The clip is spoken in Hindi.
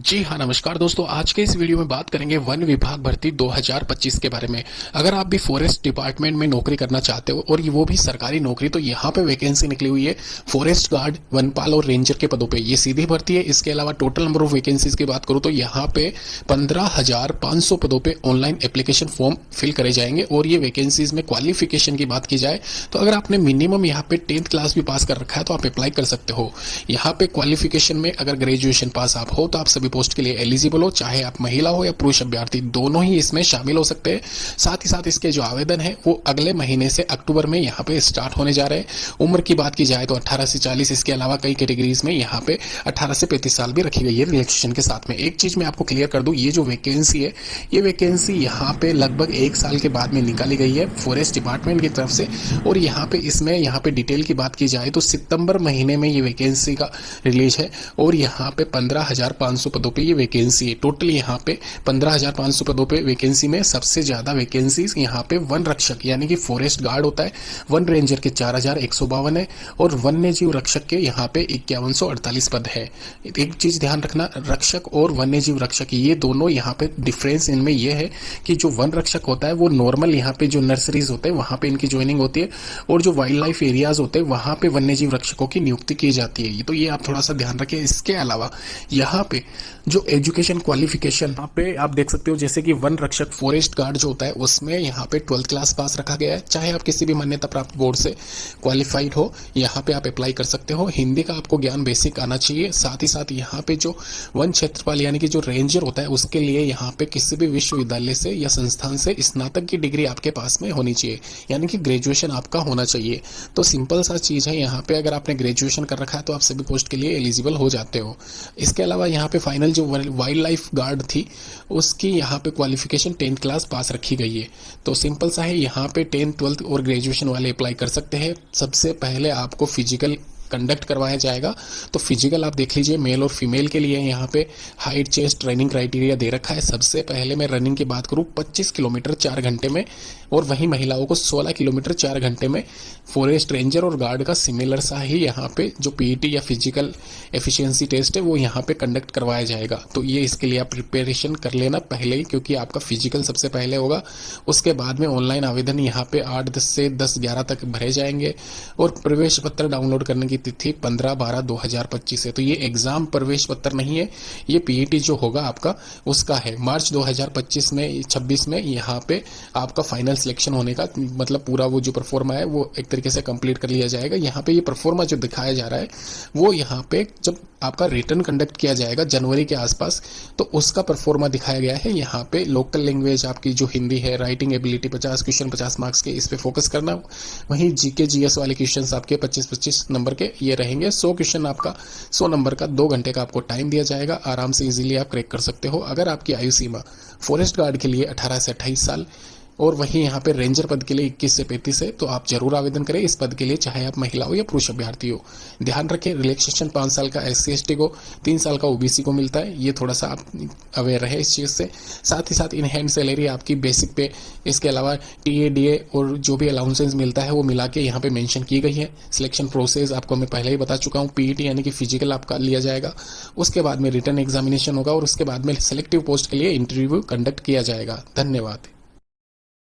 जी हाँ, नमस्कार दोस्तों। आज के इस वीडियो में बात करेंगे वन विभाग भर्ती 2025 के बारे में। अगर आप भी फॉरेस्ट डिपार्टमेंट में नौकरी करना चाहते हो और वो भी सरकारी नौकरी, तो यहाँ पे वैकेंसी निकली हुई है फॉरेस्ट गार्ड, वनपाल और रेंजर के पदों पे। ये सीधी भर्ती है। इसके अलावा टोटल नंबर ऑफ वैकेंसीज की बात करूँ तो यहाँ पे 15,500 पदों पे ऑनलाइन एप्लीकेशन फॉर्म फिल करे जाएंगे। और ये वैकेंसीज में क्वालिफिकेशन की बात की जाए तो अगर आपने मिनिमम यहाँ पे 10th क्लास भी पास कर रखा है तो आप अप्लाई कर सकते हो। यहाँ पे क्वालिफिकेशन में अगर ग्रेजुएशन पास आप हो तो आप सभी पोस्ट के लिए एलिजिबल हो, चाहे आप महिला हो या पुरुष अभ्यर्थी, दोनों ही इसमें शामिल हो सकते हैं। साथ ही साथ इसके जो आवेदन है वो अगले महीने से अक्टूबर में यहाँ पे स्टार्ट होने जा रहे हैं। उम्र की बात की जाए तो 18 से 40, इसके अलावा कई कैटेगरीज में यहाँ पे 18 से 35 साल भी रखी गई है रिलैक्सेशन के साथ में। एक चीज मैं आपको क्लियर कर दूं, ये जो वैकेंसी है, ये वैकेंसी यहाँ पे लगभग 1 साल के बाद में निकाली गई है फॉरेस्ट डिपार्टमेंट की तरफ से। और यहाँ पे इसमें यहाँ पे डिटेल की बात की जाए तो सितंबर महीने में ये वैकेंसी का रिलीज है। और यहाँ पे 15,500 पदों पे ये वैकेंसी है। टोटल यहाँ पे 15,500 पदों पे वैकेंसी में सबसे ज्यादा वैकेंसी यहाँ पे वन रक्षक यानी कि फॉरेस्ट गार्ड होता है, वन रेंजर के 4,152 है और वन्य जीव रक्षक के यहाँ पे 5148 पद है। एक चीज ध्यान रखना, रक्षक और वन्य जीव रक्षक ये दोनों यहाँ पे डिफरेंस इनमें ये है कि जो वन रक्षक होता है वो नॉर्मल यहाँ पे जो नर्सरीज होते हैं वहां पे इनकी ज्वाइनिंग होती है, और जो वाइल्ड लाइफ एरियाज होते हैं वहां पे वन्य जीव रक्षकों की नियुक्ति की जाती है। तो ये आप थोड़ा सा ध्यान रखें। इसके अलावा यहाँ पे जो एजुकेशन क्वालिफिकेशन यहाँ पे आप देख सकते हो, जैसे कि वन रक्षक फॉरेस्ट गार्ड जो होता है उसमें यहाँ पे 12th क्लास पास रखा गया है। चाहे आप किसी भी मान्यता प्राप्त बोर्ड से क्वालिफाइड हो, यहाँ पे आप अप्लाई कर सकते हो। हिंदी का आपको ज्ञान बेसिक आना चाहिए। साथ ही साथ यहाँ पे जो वन क्षेत्रपाल यानी कि जो रेंजर होता है उसके लिए यहाँ पे किसी भी विश्वविद्यालय से या संस्थान से स्नातक की डिग्री आपके पास में होनी चाहिए, यानी कि ग्रेजुएशन आपका होना चाहिए। तो सिंपल सा चीज है, यहाँ पे अगर आपने ग्रेजुएशन कर रखा है तो आप सभी पोस्ट के लिए एलिजिबल हो जाते हो। इसके अलावा यहाँ पे फाइनल जो वाइल्ड लाइफ गार्ड थी उसकी यहाँ पे क्वालिफिकेशन 10th क्लास पास रखी गई है। तो सिंपल सा है, यहाँ पे 10th 12th और ग्रेजुएशन वाले अप्लाई कर सकते हैं। सबसे पहले आपको फिजिकल कंडक्ट करवाया जाएगा। तो फिजिकल आप देख लीजिए, मेल और फीमेल के लिए यहाँ पे हाइट, चेस्ट, रनिंग क्राइटेरिया दे रखा है। सबसे पहले मैं रनिंग की बात करूँ 25 किलोमीटर 4 घंटे में, और वहीं महिलाओं को 16 किलोमीटर 4 घंटे में। फॉरेस्ट रेंजर और गार्ड का सिमिलर सा ही यहाँ पे जो पीईटी या फिजिकल एफिशिएंसी टेस्ट है वो यहाँ पे कंडक्ट करवाया जाएगा। तो ये इसके लिए आप प्रिपरेशन कर लेना पहले ही, क्योंकि आपका फिजिकल सबसे पहले होगा। उसके बाद में ऑनलाइन आवेदन यहाँ पे 8 से 10-11 तक भरे जाएंगे। और प्रवेश पत्र डाउनलोड करने की तिथि 15/12/2025 है। तो ये एग्जाम प्रवेश पत्र नहीं है, ये पीईटी जो होगा आपका उसका है। मार्च 2025 में 26 में यहाँ पे आपका फाइनल सिलेक्शन होने का मतलब पूरा वो जो परफॉर्मा है वो एक तरीके से कंप्लीट कर लिया जाएगा। यहाँ पे ये परफॉर्मा जो दिखाया जा रहा है वो यहाँ पे जब आपका रिटर्न कंडक्ट किया जाएगा जनवरी के आसपास, तो उसका परफॉर्मा दिखाया गया है। यहाँ पे लोकल लैंग्वेज आपकी जो हिंदी है, राइटिंग एबिलिटी 50 क्वेश्चन 50 मार्क्स के, इस पे फोकस करना। वहीं जीके जीएस वाले क्वेश्चन आपके 25-25 नंबर के ये रहेंगे। 100 क्वेश्चन आपका 100 नंबर का 2 घंटे का आपको टाइम दिया जाएगा। आराम से इजीली आप क्रैक कर सकते हो। अगर आपकी आयु सीमा फॉरेस्ट गार्ड के लिए 18 से 28 साल और वहीं यहाँ पे रेंजर पद के लिए 21 से 35 है, तो आप जरूर आवेदन करें इस पद के लिए, चाहे आप महिला हो या पुरुष अभ्यर्थी हो। ध्यान रखें, रिलैक्सेशन 5 साल का SC/ST को, 3 साल का OBC को मिलता है। ये थोड़ा सा आप अवेयर रहे इस चीज़ से। साथ ही साथ इन हैंड सैलरी आपकी बेसिक पे, इसके अलावा TADA और जो भी अलाउंसेंस मिलता है वो मिला के यहाँ पे मेंशन की गई है। सिलेक्शन प्रोसेस आपको मैं पहले ही बता चुका हूँ। PET यानी कि फिजिकल आपका लिया जाएगा, उसके बाद में रिटर्न एग्जामिनेशन होगा और उसके बाद में सिलेक्टिव पोस्ट के लिए इंटरव्यू कंडक्ट किया जाएगा। धन्यवाद।